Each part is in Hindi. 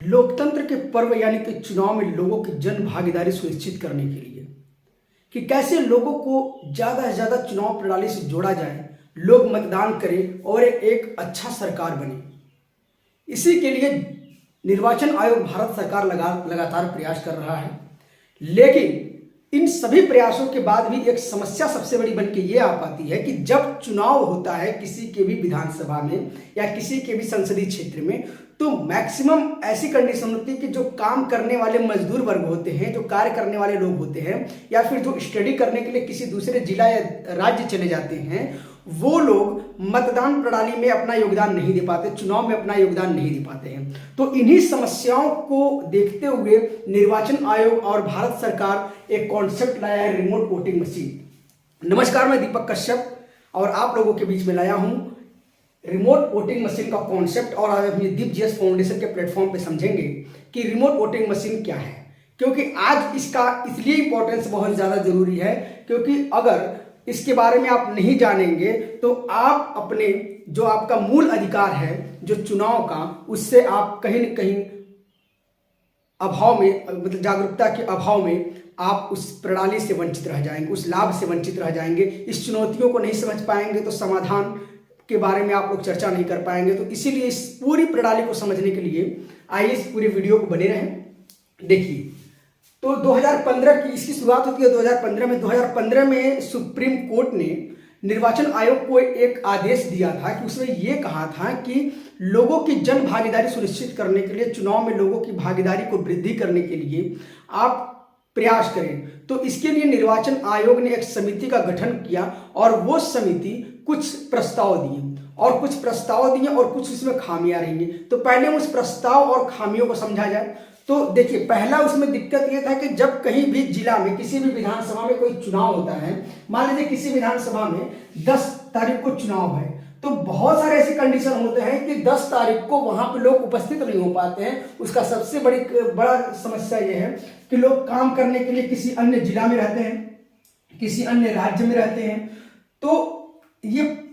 लोकतंत्र के पर्व यानी कि चुनाव में लोगों की जन भागीदारी सुनिश्चित करने के लिए कि कैसे लोगों को ज़्यादा से ज़्यादा चुनाव प्रणाली से जोड़ा जाए, लोग मतदान करें और एक अच्छा सरकार बने। इसी के लिए निर्वाचन आयोग भारत सरकार लगातार प्रयास कर रहा है। लेकिन इन सभी प्रयासों के बाद भी एक समस्या सबसे बड़ी बन के ये आ पाती है कि जब चुनाव होता है किसी के भी विधानसभा में या किसी के भी संसदीय क्षेत्र में, तो मैक्सिमम ऐसी कंडीशन होती है कि जो काम करने वाले मजदूर वर्ग होते हैं, जो कार्य करने वाले लोग होते हैं, या फिर जो स्टडी करने के लिए किसी दूसरे जिला या राज्य चले जाते हैं, वो लोग मतदान प्रणाली में अपना योगदान नहीं दे पाते, चुनाव में अपना योगदान नहीं दे पाते हैं। तो इन्हीं समस्याओं को देखते हुए निर्वाचन आयोग और भारत सरकार एक कॉन्सेप्ट लाया है, रिमोट वोटिंग मशीन। नमस्कार, मैं दीपक कश्यप और आप लोगों के बीच में लाया हूं रिमोट वोटिंग मशीन का कॉन्सेप्ट। और आज अपनी दीप जीएस फाउंडेशन के प्लेटफॉर्म पे समझेंगे कि रिमोट वोटिंग मशीन क्या है, क्योंकि आज इसका इसलिए इंपॉर्टेंस बहुत ज़्यादा जरूरी है क्योंकि अगर इसके बारे में आप नहीं जानेंगे तो आप अपने जो आपका मूल अधिकार है जो चुनाव का, उससे आप कहीं न कहीं अभाव में, मतलब जागरूकता के अभाव में आप उस प्रणाली से वंचित रह जाएंगे, उस लाभ से वंचित रह जाएंगे। इस चुनौतियों को नहीं समझ पाएंगे तो समाधान के बारे में आप लोग चर्चा नहीं कर पाएंगे। तो इसीलिए इस पूरी प्रणाली को समझने के लिए आइए इस पूरी वीडियो को बने रहें। देखिए, तो 2015 की इसकी शुरुआत होती है 2015 में। 2015 में सुप्रीम कोर्ट ने निर्वाचन आयोग को एक आदेश दिया था कि उसमें यह कहा था कि लोगों की जन भागीदारी सुनिश्चित करने के लिए, चुनाव में लोगों की भागीदारी को वृद्धि करने के लिए आप प्रयास करें। तो इसके लिए निर्वाचन आयोग ने एक समिति का गठन किया और वो समिति कुछ प्रस्ताव दिए और कुछ उसमें खामियां रहेंगी। तो पहले हम उस प्रस्ताव और खामियों को समझा जाए। तो देखिए, पहला उसमें दिक्कत यह था कि जब कहीं भी जिला में, किसी भी विधानसभा में कोई चुनाव होता है, मान लीजिए किसी विधानसभा में 10 तारीख को चुनाव है, तो बहुत सारे ऐसे कंडीशन होते हैं कि 10 तारीख को वहां पे लोग उपस्थित नहीं हो पाते हैं। उसका सबसे बड़ा समस्या यह है कि लोग काम करने के लिए किसी अन्य जिला में रहते हैं, किसी अन्य राज्य में रहते हैं, तो ये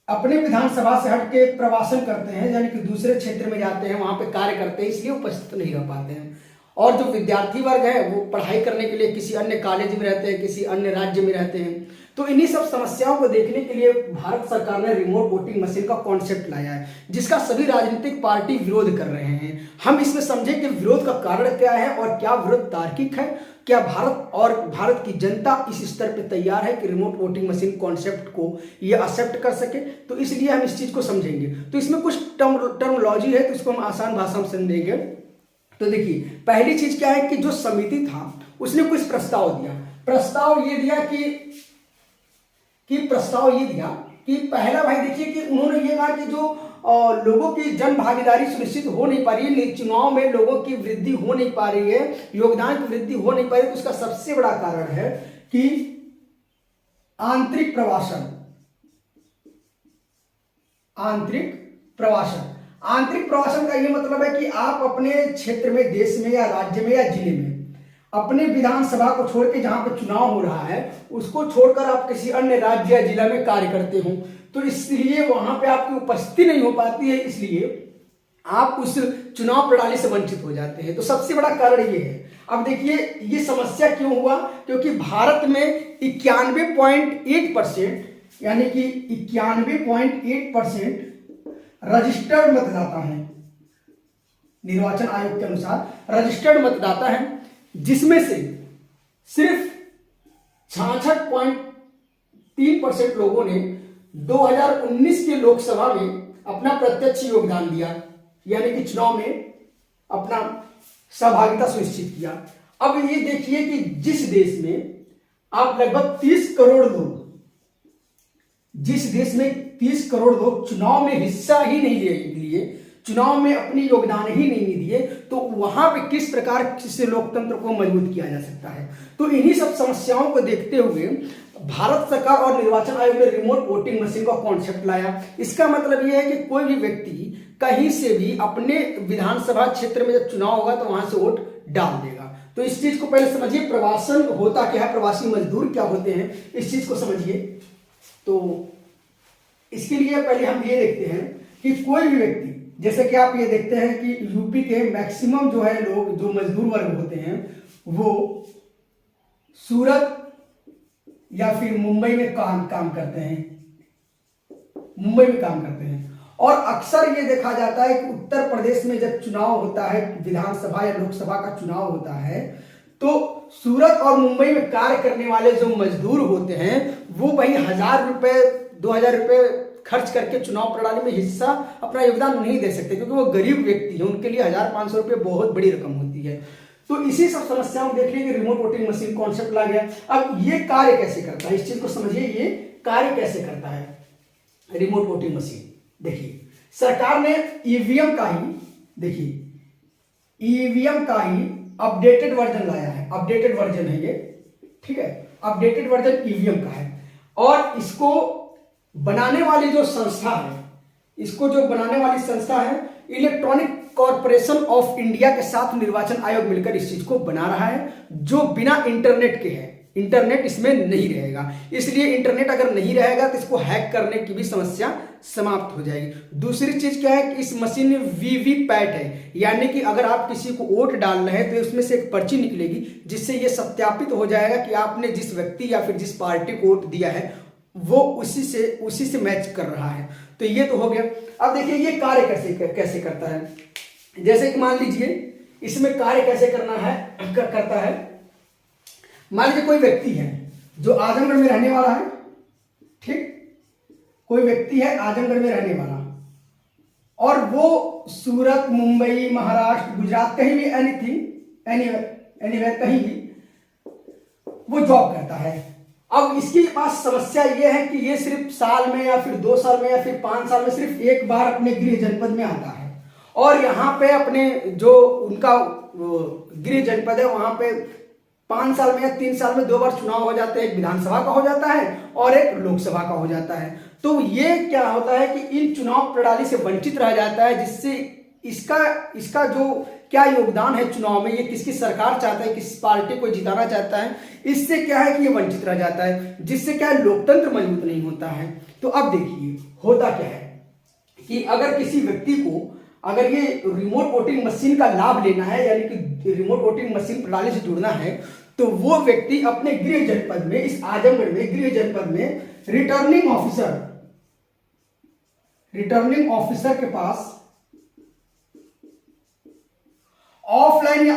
अपने विधानसभा से हट के प्रवासन करते हैं, यानी कि दूसरे क्षेत्र में जाते हैं, वहां पे कार्य करते हैं, इसलिए उपस्थित नहीं रह पाते हैं। और जो विद्यार्थी वर्ग है वो पढ़ाई करने के लिए किसी अन्य कॉलेज में रहते हैं, किसी अन्य राज्य में रहते हैं। तो इन्हीं सब समस्याओं को देखने के लिए भारत सरकार ने रिमोट वोटिंग मशीन का कॉन्सेप्ट लाया है, जिसका सभी राजनीतिक पार्टी विरोध कर रहे हैं। हम इसमें समझे कि विरोध का कारण क्या है और क्या विरोध तार्किक है, क्या भारत की जनता इस स्तर पे तैयार है कि रिमोट वोटिंग मशीन कॉन्सेप्ट को ये एक्सेप्ट कर सके। तो इसलिए हम इस चीज को समझेंगे। तो इसमें कुछ टर्मोलॉजी है, तो इसको हम आसान भाषा में समझेंगे। तो देखिए, पहली चीज क्या है कि जो समिति था उसने कुछ प्रस्ताव दिया। प्रस्ताव ये दिया कि पहला, भाई देखिए कि उन्होंने ये कहा कि जो लोगों की जन भागीदारी सुनिश्चित हो नहीं पा रही है, चुनाव में लोगों की वृद्धि हो नहीं पा रही है, योगदान की वृद्धि हो नहीं पा रही है, तो उसका सबसे बड़ा कारण है कि आंतरिक प्रवासन। आंतरिक प्रवासन का ये मतलब है कि आप अपने क्षेत्र में, देश में या राज्य में या जिले में अपने विधानसभा को छोड़ के, जहां पर चुनाव हो रहा है उसको छोड़कर आप किसी अन्य राज्य या जिला में कार्य करते हो, तो इसलिए वहां पे आपकी उपस्थिति नहीं हो पाती है, इसलिए आप उस चुनाव प्रणाली से वंचित हो जाते हैं। तो सबसे बड़ा कारण ये है। अब देखिए, ये समस्या क्यों हुआ, क्योंकि भारत में 91.8%, यानी कि 91.8% रजिस्टर्ड मतदाता हैं। निर्वाचन आयोग के अनुसार रजिस्टर्ड मतदाता हैं, जिसमें से सिर्फ 66.3% लोगों ने 2019 के लोकसभा में अपना प्रत्यक्ष योगदान दिया, यानी कि चुनाव में अपना सहभागिता सुनिश्चित किया। अब ये देखिए कि जिस देश में आप लगभग 30 करोड़ लोग, जिस देश में 30 करोड़ लोग चुनाव में हिस्सा ही नहीं लिए, चुनाव में अपनी योगदान ही नहीं दिए, तो वहां पे किस प्रकार से लोकतंत्र को मजबूत किया जा सकता है। तो इन्हीं सब समस्याओं को देखते हुए भारत सरकार और निर्वाचन आयोग ने रिमोट वोटिंग मशीन का कॉन्सेप्ट लाया। इसका मतलब यह है कि कोई भी व्यक्ति कहीं से भी अपने विधानसभा क्षेत्र में जब चुनाव होगा तो वहां से वोट डाल देगा। तो इस चीज को पहले समझिए, प्रवासन होता क्या है, प्रवासी मजदूर क्या होते हैं, इस चीज को समझिए। तो इसके लिए पहले हम ये देखते हैं कि कोई भी व्यक्ति जैसे कि आप ये देखते हैं कि यूपी के मैक्सिमम जो है लोग, जो मजदूर वर्ग होते हैं, वो सूरत या फिर मुंबई में काम करते हैं, मुंबई में काम करते हैं। और अक्सर ये देखा जाता है कि उत्तर प्रदेश में जब चुनाव होता है, विधानसभा या लोकसभा का चुनाव होता है, तो सूरत और मुंबई में कार्य करने वाले जो मजदूर होते हैं वो वही 1,000 रुपए 2,000 रुपए खर्च करके चुनाव प्रणाली में हिस्सा अपना योगदान नहीं दे सकते, क्योंकि वो गरीब व्यक्ति है, उनके लिए 1,500 रुपये बहुत बड़ी रकम होती है। तो इसी सब समस्याओं देख लीजिए, रिमोट वोटिंग मशीन कॉन्सेप्ट ला गया। अब ये कार्य कैसे करता है, इस चीज को समझिए, ये कार्य कैसे करता है रिमोट वोटिंग मशीन। देखिए, सरकार ने ईवीएम का ही, देखिए ईवीएम का ही अपडेटेड वर्जन लाया है, अपडेटेड वर्जन है ये, ठीक है, अपडेटेड वर्जन ईवीएम का है। और इसको बनाने वाली जो संस्था है, इसको जो बनाने वाली संस्था है, इलेक्ट्रॉनिक कॉर्पोरेशन ऑफ इंडिया के साथ निर्वाचन आयोग मिलकर इस चीज को बना रहा है, जो बिना इंटरनेट के है, इंटरनेट इसमें नहीं रहेगा। इसलिए इंटरनेट अगर नहीं रहेगा तो इसको हैक करने की भी समस्या समाप्त हो जाएगी। दूसरी चीज क्या है कि इस मशीन में वीवीपैट है, यानी कि अगर आप किसी को वोट डाल रहे हैं तो उसमें से एक पर्ची निकलेगी, जिससे यह सत्यापित हो जाएगा कि आपने जिस व्यक्ति या फिर जिस पार्टी को वोट दिया है वो उसी से मैच कर रहा है। तो ये तो हो गया। अब देखिए ये कार्य कैसे करता है। जैसे कि मान लीजिए इसमें कार्य कैसे करता है। मान लीजिए कोई व्यक्ति है जो आजमगढ़ में रहने वाला है, ठीक, कोई व्यक्ति है आजमगढ़ में रहने वाला, और वो सूरत, मुंबई, महाराष्ट्र, गुजरात, कहीं भी एनीवेयर कहीं भी वो जॉब करता है। अब इसके पास समस्या ये है कि ये सिर्फ साल में या फिर 2 साल में या फिर 5 साल में सिर्फ एक बार अपने गृह जनपद में आता है, और यहाँ पे अपने जो उनका गृह जनपद है वहां पे 5 साल में या 3 साल में 2 बार चुनाव हो जाते हैं, एक विधानसभा का हो जाता है और एक लोकसभा का हो जाता है। तो ये क्या होता है कि इन चुनाव प्रणाली से वंचित रह जाता है, जिससे इसका जो क्या योगदान है चुनाव में, ये किसकी सरकार चाहता है, किस पार्टी को जिताना चाहता है, इससे क्या है कि ये वंचित रह जाता है, जिससे क्या है लोकतंत्र मजबूत नहीं होता है। तो अब देखिए होता क्या है कि अगर किसी व्यक्ति को अगर ये रिमोट वोटिंग मशीन का लाभ लेना है, यानी कि रिमोट वोटिंग मशीन प्रणाली से जुड़ना है, तो वो व्यक्ति अपने गृह जनपद में, इस आजमगढ़ में गृह जनपद में रिटर्निंग ऑफिसर के पास ऑफलाइन या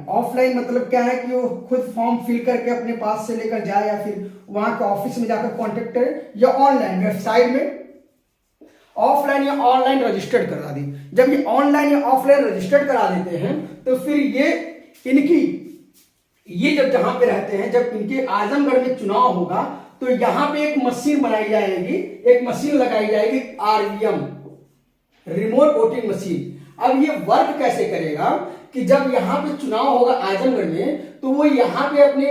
ऑफलाइन मतलब क्या है कि वो खुद फॉर्म फिल करके अपने पास से लेकर जाए या फिर वहां के ऑफिस में जाकर कांटेक्ट करे, या ऑनलाइन वेबसाइट में ऑफलाइन या ऑनलाइन रजिस्टर्ड करा दी। जब ये ऑनलाइन या ऑफलाइन रजिस्टर्ड करा देते हैं तो फिर ये जब जहां पे रहते हैं, जब इनके आजमगढ़ में चुनाव होगा तो यहां पे एक मशीन बनाई जाएगी, एक मशीन लगाई जाएगी, आरवीएम, रिमोट वोटिंग मशीन। अब ये वर्क कैसे करेगा कि जब यहां पे चुनाव होगा आजमगढ़ में, तो वो यहां पे अपने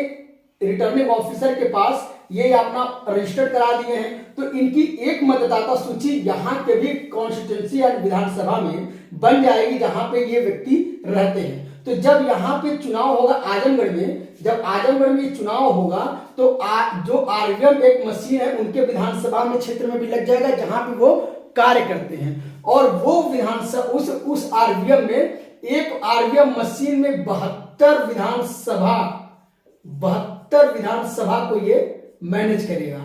रिटर्निंग ऑफिसर के पास ये अपना रजिस्टर करा दिए हैं, तो इनकी एक मतदाता सूची यहाँ के भी कॉन्स्टिट्यूंसी या विधानसभा में बन जाएगी जहां पे ये व्यक्ति रहते हैं। तो जब यहाँ पे चुनाव होगा आजमगढ़ में, जब आजमगढ़ में चुनाव होगा तो जो आरवीएम एक मशीन है उनके विधानसभा में क्षेत्र में भी लग जाएगा जहां पे वो कार्य करते हैं, और वो विधानसभा उस आरवीएम में, एक आरवीएम मशीन में 72 विधानसभा को ये मैनेज करेगा।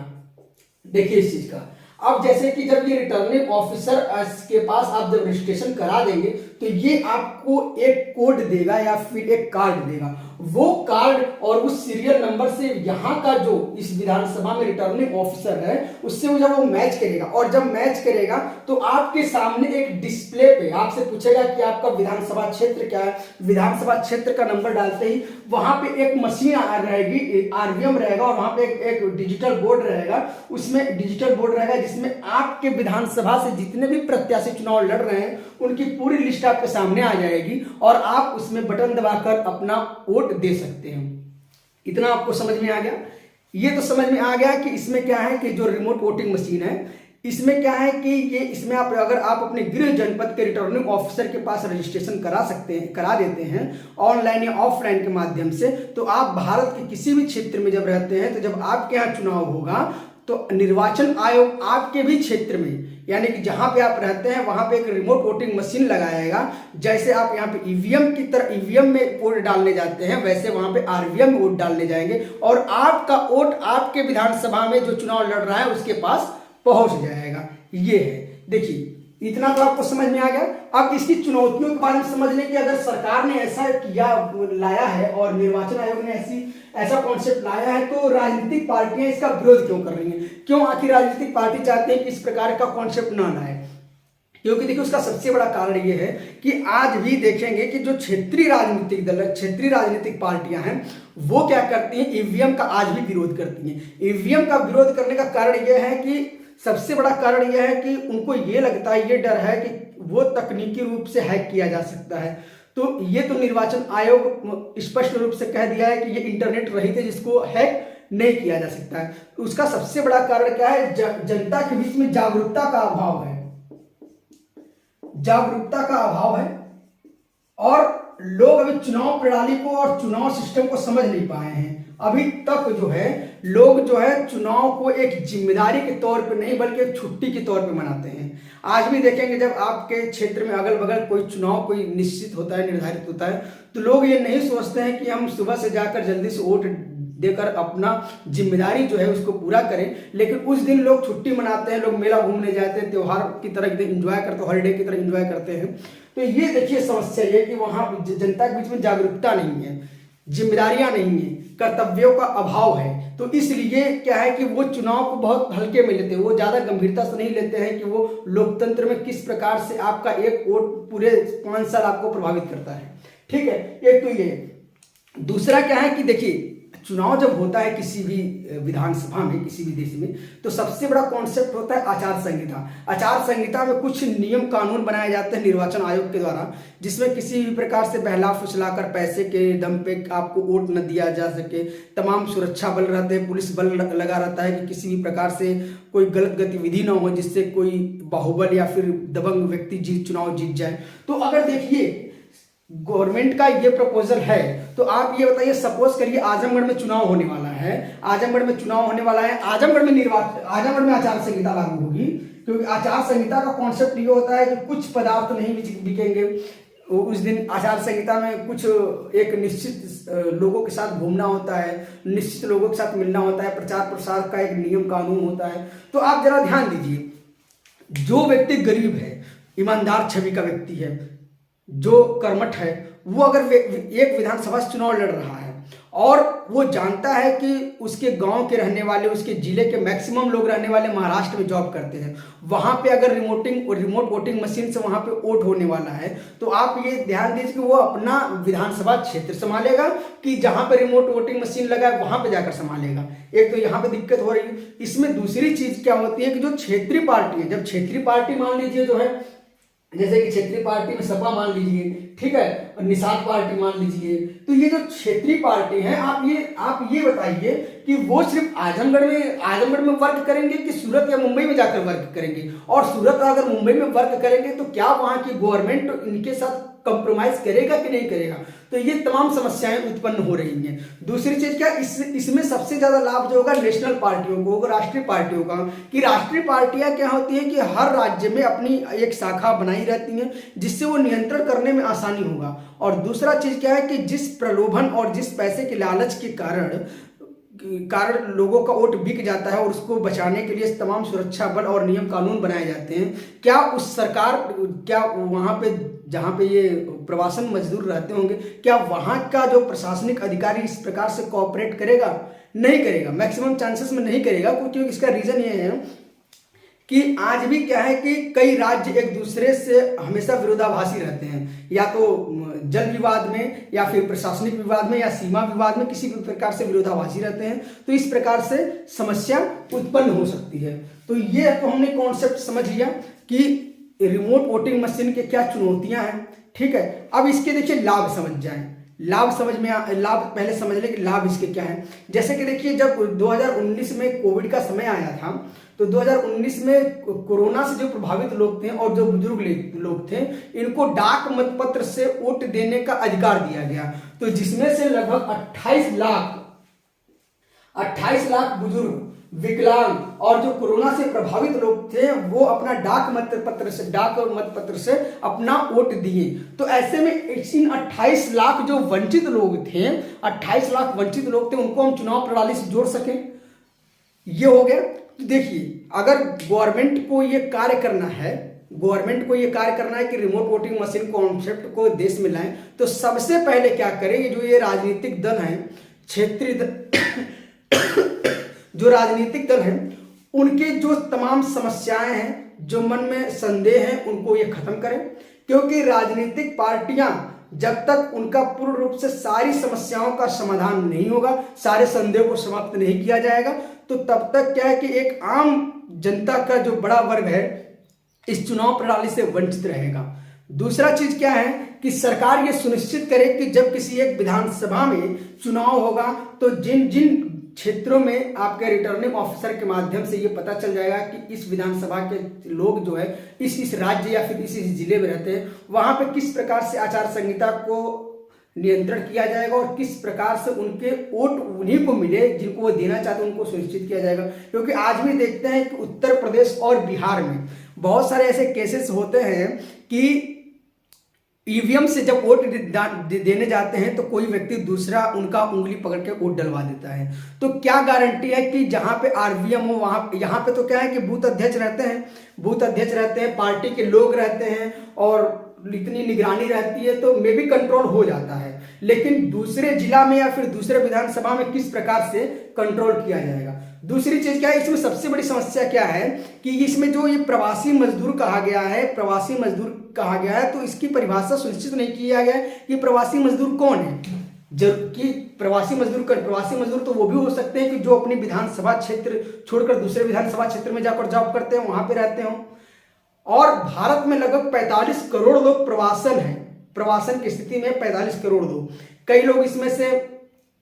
देखिए इस चीज का। अब जैसे कि जब ये रिटर्निंग ऑफिसर के पास आप जब रजिस्ट्रेशन करा देंगे तो ये आपको एक कोड देगा या फिर एक कार्ड देगा। वो कार्ड और उस सीरियल नंबर से यहाँ का जो इस विधानसभा में रिटर्निंग ऑफिसर है उससे वो जब वो मैच करेगा, और जब मैच करेगा तो आपके सामने एक डिस्प्ले पे आपसे पूछेगा कि आपका विधानसभा क्षेत्र क्या है। विधानसभा क्षेत्र का नंबर डालते ही वहां पे एक मशीन रहेगी, आरवीएम रहेगा, और वहां पे एक डिजिटल बोर्ड रहेगा। उसमें डिजिटल बोर्ड रहेगा जिसमें आपके विधानसभा से जितने भी प्रत्याशी चुनाव लड़ रहे हैं उनकी पूरी लिस्ट आपके सामने आ जाएगी, और आप उसमें बटन दबाकर अपना वोट दे सकते हैं। इतना आपको समझ में आ गया। ये तो समझ में आ गया कि इसमें क्या है कि जो रिमोट वोटिंग मशीन है इसमें क्या है कि ये इसमें आप अगर आप अपने गृह जनपद के रिटर्निंग ऑफिसर के पास रजिस्ट्रेशन करा देते हैं ऑनलाइन या ऑफलाइन के माध्यम से, तो आप भारत के किसी भी क्षेत्र में जब रहते हैं तो जब आपके यहाँ चुनाव होगा तो निर्वाचन आयोग आपके भी क्षेत्र में यानी कि जहां पे आप रहते हैं वहां पे एक रिमोट वोटिंग मशीन लगाया जाएगा। जैसे आप यहाँ पे ईवीएम की तरह ईवीएम में वोट डालने जाते हैं, वैसे वहां पे आरवीएम में वोट डालने जाएंगे और आपका वोट आपके विधानसभा में जो चुनाव लड़ रहा है उसके पास पहुंच जाएगा। ये है, देखिए इतना तो आपको समझ में आ गया। अब इसकी चुनौतियों के बारे में समझ लें कि अगर सरकार ने ऐसा किया लाया है और निर्वाचन आयोग ने ऐसा कॉन्सेप्ट लाया है तो राजनीतिक पार्टियां इसका विरोध क्यों कर रही हैं? क्यों आखिर राजनीतिक पार्टी चाहते हैं कि इस प्रकार का कॉन्सेप्ट ना लाए? क्योंकि देखिए उसका सबसे बड़ा कारण ये है कि आज भी देखेंगे कि जो क्षेत्रीय राजनीतिक दल, क्षेत्रीय राजनीतिक पार्टियां हैं, वो क्या करती हैं, ईवीएम का आज भी विरोध करती हैं। ईवीएम का विरोध करने का कारण यह है कि सबसे बड़ा कारण यह है कि उनको ये लगता है, ये डर है कि वो तकनीकी रूप से हैक किया जा सकता है। तो ये तो निर्वाचन आयोग स्पष्ट रूप से कह दिया है कि ये इंटरनेट रहित है, जिसको हैक नहीं किया जा सकता है। उसका सबसे बड़ा कारण क्या है? जनता के बीच में जागरूकता का अभाव है, जागरूकता का अभाव है और लोग अभी चुनाव प्रणाली को और चुनाव सिस्टम को समझ नहीं पाए हैं। अभी तक जो है लोग जो है चुनाव को एक जिम्मेदारी के तौर पे नहीं बल्कि एक छुट्टी के तौर पे मनाते हैं। आज भी देखेंगे जब आपके क्षेत्र में अगल बगल कोई चुनाव कोई निश्चित होता है, निर्धारित होता है, तो लोग ये नहीं सोचते हैं कि हम सुबह से जाकर जल्दी से वोट देकर अपना जिम्मेदारी जो है उसको पूरा करें, लेकिन उस दिन लोग छुट्टी मनाते हैं, लोग मेला घूमने जाते हैं, त्योहार की तरह एकदम इंजॉय करते हैं, हॉलीडे की तरह इंजॉय करते हैं। तो ये देखिए समस्या ये कि वहां जनता के बीच में जागरूकता नहीं है, जिम्मेदारियां नहीं है, कर्तव्यों का अभाव है। तो इसलिए क्या है कि वो चुनाव को बहुत हल्के में लेते हैं, वो ज्यादा गंभीरता से नहीं लेते हैं कि वो लोकतंत्र में किस प्रकार से आपका एक वोट पूरे 5 साल आपको प्रभावित करता है। ठीक है, एक तो ये। दूसरा क्या है कि देखिए चुनाव जब होता है किसी भी विधानसभा में, किसी भी देश में, तो सबसे बड़ा कॉन्सेप्ट होता है आचार संहिता। आचार संहिता में कुछ नियम कानून बनाए जाते हैं निर्वाचन आयोग के द्वारा, जिसमें किसी भी प्रकार से बहला फुसलाकर पैसे के दम पे आपको वोट न दिया जा सके। तमाम सुरक्षा बल रहते हैं, पुलिस बल लगा रहता है कि किसी भी प्रकार से कोई गलत गतिविधि ना हो जिससे कोई बाहुबल या फिर दबंग व्यक्ति चुनाव जीत जाए। तो अगर देखिए गवर्नमेंट का ये प्रपोजल है, तो आप ये बताइए, सपोज करिए आजमगढ़ में चुनाव होने वाला है, आजमगढ़ में आजमगढ़ में आचार संहिता लागू होगी। क्योंकि आचार संहिता का कॉन्सेप्ट ये होता है कि कुछ पदार्थ नहीं बिकेंगे उस दिन। आचार संहिता में कुछ एक निश्चित लोगों के साथ घूमना होता है, निश्चित लोगों के साथ मिलना होता है, प्रचार प्रसार का एक नियम कानून होता है। तो आप जरा ध्यान दीजिए, जो व्यक्ति गरीब है, ईमानदार छवि का व्यक्ति है, जो कर्मठ है, वो अगर एक विधानसभा चुनाव लड़ रहा है और वो जानता है कि उसके गांव के रहने वाले, उसके जिले के मैक्सिमम लोग रहने वाले महाराष्ट्र में जॉब करते हैं, वहां पे अगर रिमोट वोटिंग मशीन से वहां पे वोट होने वाला है, तो आप ये ध्यान दीजिए कि वो अपना विधानसभा क्षेत्र संभालेगा कि जहां पे रिमोट वोटिंग मशीन लगा है वहां पे जाकर संभालेगा। एक तो यहाँ पे दिक्कत हो रही है। इसमें दूसरी चीज क्या होती है कि जो क्षेत्रीय पार्टी है, जब क्षेत्रीय पार्टी मान लीजिए जो है, जैसे कि क्षेत्रीय पार्टी में सपा मान लीजिए, ठीक है, और निषाद पार्टी मान लीजिए, तो ये जो क्षेत्रीय पार्टी है, आप ये बताइए कि वो सिर्फ आजमगढ़ में वर्क करेंगे कि सूरत या मुंबई में जाकर वर्क करेंगे? और सूरत अगर मुंबई में वर्क करेंगे तो क्या वहां की गवर्नमेंट इनके साथ कंप्रोमाइज करेगा कि नहीं करेगा? तो ये तमाम समस्याएं उत्पन्न हो रही हैं। दूसरी चीज क्या, इसमें सबसे ज्यादा लाभ जो होगा नेशनल पार्टियों को होगा, राष्ट्रीय पार्टियों का। कि राष्ट्रीय पार्टियां क्या होती हैं कि हर राज्य में अपनी एक शाखा बनाई रहती हैं, जिससे वो नियंत्रण करने में आसानी होगा। और दूसरा चीज क्या है कि जिस प्रलोभन और जिस पैसे के लालच के कारण लोगों का वोट बिक जाता है और उसको बचाने के लिए तमाम सुरक्षा बल और नियम कानून बनाए जाते हैं, क्या वहां पे जहां पे ये प्रवासन मजदूर रहते होंगे, क्या वहां का जो प्रशासनिक अधिकारी इस प्रकार से कोऑपरेट करेगा? नहीं करेगा, मैक्सिमम चांसेस में नहीं करेगा। क्योंकि इसका रीजन ये है कि आज भी क्या है कि कई राज्य एक दूसरे से हमेशा विरोधाभासी रहते हैं, या तो जल विवाद में या फिर प्रशासनिक विवाद में या सीमा विवाद में किसी भी प्रकार से विरोधाभासी रहते हैं। तो इस प्रकार से समस्या उत्पन्न हो सकती है। तो ये तो हमने कॉन्सेप्ट समझ लिया कि रिमोट वोटिंग मशीन के क्या चुनौतियां हैं। ठीक है, अब इसके देखिए लाभ समझ जाएं। लाभ पहले समझ ले कि लाभ इसके क्या है। जैसे कि देखिए जब 2019 में कोविड का समय आया था, तो 2019 में कोरोना से जो प्रभावित लोग थे और जो बुजुर्ग लोग थे, इनको डाक मतपत्र से वोट देने का अधिकार दिया गया। तो जिसमें से लगभग 28 28 लाख बुजुर्ग, विकलांग और जो कोरोना से प्रभावित लोग थे वो अपना डाक और मत पत्र से अपना वोट दिए। तो ऐसे में इन 28 लाख जो वंचित लोग थे, 28 लाख वंचित लोग थे, उनको हम चुनाव प्रणाली से जोड़ सकें, ये हो गया। तो देखिए, अगर गवर्नमेंट को ये कार्य करना है कि रिमोट वोटिंग मशीन कॉन्सेप्ट को देश में लाएं, तो सबसे पहले क्या करें, जो ये राजनीतिक दल हैं, क्षेत्रीय जो राजनीतिक दल हैं, उनके जो तमाम समस्याएं हैं, जो मन में संदेह हैं, उनको ये खत्म करें। क्योंकि राजनीतिक पार्टियां जब तक उनका पूर्ण रूप से सारी समस्याओं का समाधान नहीं होगा, सारे संदेह को समाप्त नहीं किया जाएगा, तो तब तक क्या है कि एक आम जनता का जो बड़ा वर्ग है इस चुनाव प्रणाली से वंचित रहेगा। दूसरा चीज क्या है कि सरकार ये सुनिश्चित करे कि जब किसी एक विधानसभा में चुनाव होगा तो जिन जिन क्षेत्रों में आपके रिटर्निंग ऑफिसर के माध्यम से ये पता चल जाएगा कि इस विधानसभा के लोग जो है इस राज्य या फिर इस जिले में रहते हैं, वहां पे किस प्रकार से आचार संहिता को नियंत्रण किया जाएगा और किस प्रकार से उनके वोट उन्हीं को मिले जिनको वो देना चाहते हैं, उनको सुनिश्चित किया जाएगा। क्योंकि आज भी देखते हैं कि उत्तर प्रदेश और बिहार में बहुत सारे ऐसे केसेस होते हैं कि ईवीएम से जब वोट देने जाते हैं तो कोई व्यक्ति दूसरा उनका उंगली पकड़ के वोट डलवा देता है। तो क्या गारंटी है कि जहां पे आरवीएम हो वहां, यहाँ पे तो क्या है कि बूथ अध्यक्ष रहते हैं, पार्टी के लोग रहते हैं और इतनी निगरानी रहती है तो मे भी कंट्रोल हो जाता है। लेकिन दूसरे जिला में या फिर दूसरे विधानसभा में किस प्रकार से कंट्रोल किया जाएगा। दूसरी चीज क्या है, इसमें सबसे बड़ी समस्या क्या है कि इसमें जो ये प्रवासी मजदूर कहा गया है, तो इसकी परिभाषा सुनिश्चित नहीं किया गया है कि प्रवासी मजदूर कौन है। जबकि प्रवासी मजदूर तो वो भी हो सकते हैं कि जो अपनी विधानसभा क्षेत्र छोड़कर दूसरे विधानसभा क्षेत्र में जाकर जॉब करते हैं, वहां पे रहते हो। और भारत में लगभग 45 करोड़ लोग प्रवासन की स्थिति में 45 करोड़ लोग। कई लोग इसमें से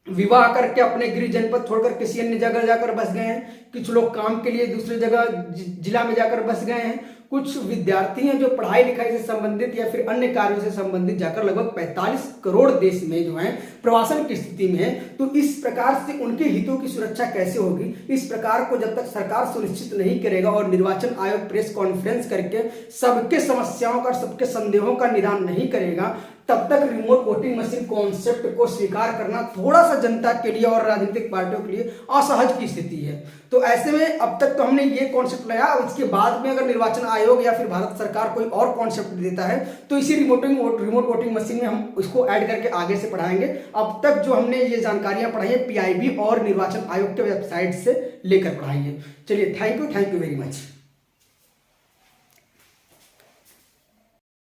विवाह करके अपने गृह जनपद छोड़कर किसी अन्य जगह जाकर बस गए हैं, कुछ लोग काम के लिए दूसरे जगह जिला में जाकर बस गए हैं, कुछ विद्यार्थी हैं जो पढ़ाई लिखाई से संबंधित या फिर अन्य कार्यों से संबंधित जाकर लगभग 45 करोड़ देश में जो है प्रवासन की स्थिति में है। तो इस प्रकार से उनके हितों की सुरक्षा कैसे होगी, इस प्रकार को जब तक सरकार सुनिश्चित नहीं करेगा और निर्वाचन आयोग प्रेस कॉन्फ्रेंस करके सबके समस्याओं का, सबके संदेहों का निदान नहीं करेगा, तब तक रिमोट वोटिंग मशीन कॉन्सेप्ट को स्वीकार करना थोड़ा सा जनता के लिए और राजनीतिक पार्टियों के लिए असहज की स्थिति है। तो ऐसे में अब तक तो हमने ये कॉन्सेप्ट लाया, इसके बाद में अगर निर्वाचन आयोग या फिर भारत सरकार कोई और कॉन्सेप्ट देता है तो इसी रिमोट वोटिंग मशीन में हम इसको ऐड करके आगे से पढ़ाएंगे। अब तक जो हमने ये जानकारियां पढ़ाई है पीआईबी और निर्वाचन आयोग के वेबसाइट से लेकर पढ़ाई है। चलिए, थैंक यू वेरी मच।